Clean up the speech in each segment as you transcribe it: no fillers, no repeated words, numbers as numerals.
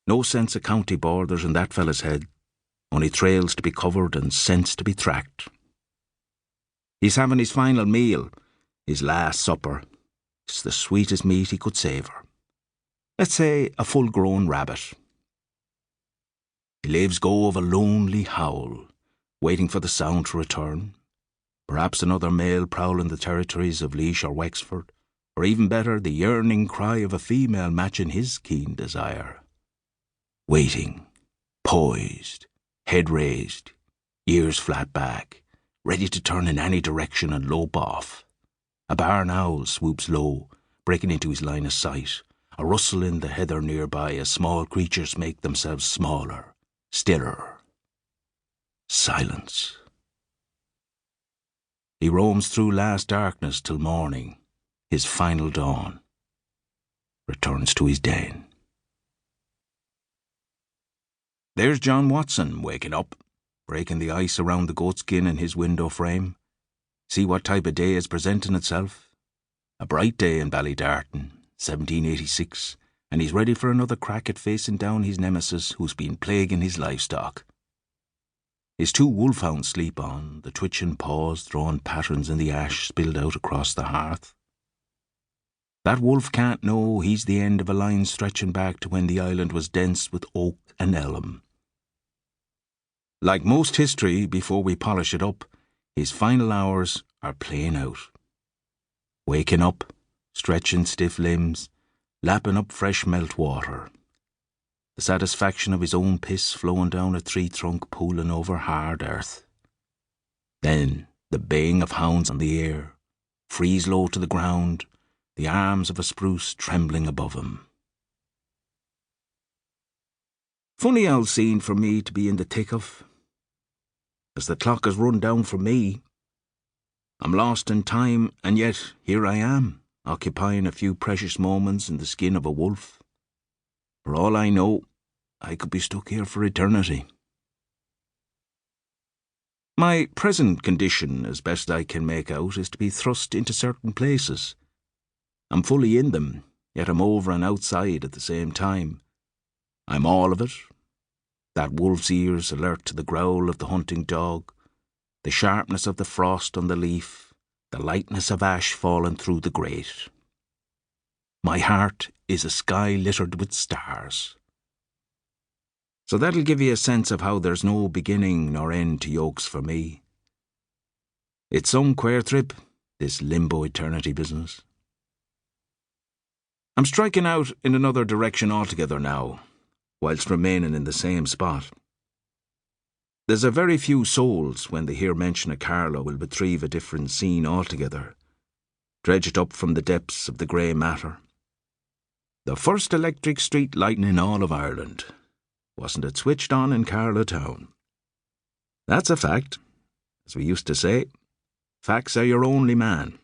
No sense of county borders in that fella's head, only trails to be covered and scents to be tracked. He's having his final meal, his last supper. It's the sweetest meat he could savour. Let's say a full-grown rabbit. He leaves go of a lonely howl, waiting for the sound to return. Perhaps another male prowling the territories of Laois or Wexford, or even better, the yearning cry of a female matching his keen desire. Waiting, poised, head raised, ears flat back, ready to turn in any direction and lope off. A barn owl swoops low, breaking into his line of sight, a rustle in the heather nearby as small creatures make themselves smaller, stiller. Silence. He roams through last darkness till morning, his final dawn. Returns to his den. There's John Watson waking up, breaking the ice around the goatskin in his window frame. See what type of day is presenting itself. A bright day in Ballydarton, 1786, and he's ready for another crack at facing down his nemesis who's been plaguing his livestock. His 2 wolfhounds sleep on, the twitching paws drawing patterns in the ash spilled out across the hearth. That wolf can't know he's the end of a line stretching back to when the island was dense with oak and elm. Like most history before we polish it up, his final hours are playing out. Waking up, stretching stiff limbs, lapping up fresh melt water. The satisfaction of his own piss flowing down a tree-trunk pooling over hard earth. Then the baying of hounds on the air, freeze low to the ground, the arms of a spruce trembling above him. Funny old scene for me to be in the thick of. As the clock has run down for me, I'm lost in time, and yet here I am, occupying a few precious moments in the skin of a wolf. For all I know, I could be stuck here for eternity. My present condition, as best I can make out, is to be thrust into certain places. I'm fully in them, yet I'm over and outside at the same time. I'm all of it. That wolf's ears alert to the growl of the hunting dog, the sharpness of the frost on the leaf, the lightness of ash falling through the grate. My heart is a sky littered with stars. So that'll give you a sense of how there's no beginning nor end to yokes for me. It's some queer trip, this limbo eternity business. I'm striking out in another direction altogether now, whilst remaining in the same spot. There's a very few souls, when they hear mention of Carlow, will retrieve a different scene altogether, dredge it up from the depths of the grey matter. The first electric street lighting in all of Ireland. Wasn't it switched on in Carlow town? That's a fact. As we used to say, facts are your only man.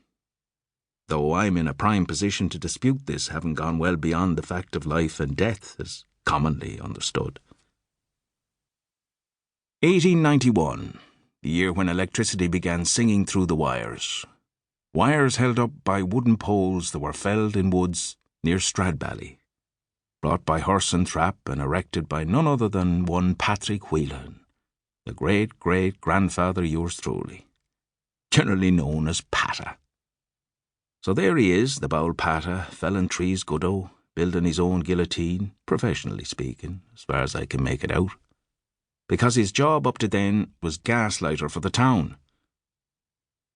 Though I'm in a prime position to dispute this, having gone well beyond the fact of life and death, as commonly understood. 1891, the year when electricity began singing through the wires. Wires held up by wooden poles that were felled in woods near Stradbally, brought by horse and trap and erected by none other than one Patrick Whelan, the great-great-grandfather of yours truly, generally known as Patta. So there he is, the bold Patta, felling trees goodo, building his own guillotine, professionally speaking, as far as I can make it out, because his job up to then was gaslighter for the town.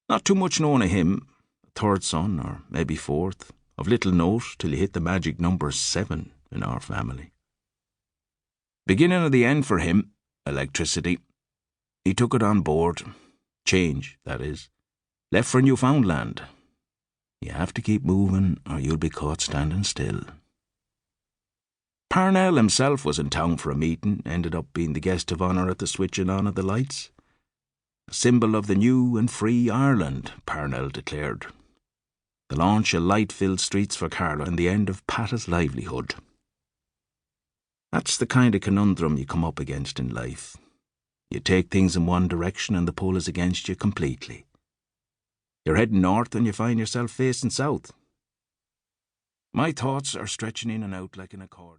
Not too much known of him, a third son, or maybe fourth, of little note till he hit the magic number 7 in our family. Beginning of the end for him, electricity. He took it on board. Change, that is. Left for Newfoundland. You have to keep moving or you'll be caught standing still. Parnell himself was in town for a meeting, ended up being the guest of honour at the switching on of the lights. A symbol of the new and free Ireland, Parnell declared. The launch of light-filled streets for Carlow and the end of Patta's livelihood. That's the kind of conundrum you come up against in life. You take things in one direction and the pull is against you completely. You're heading north and you find yourself facing south. My thoughts are stretching in and out like an accordion.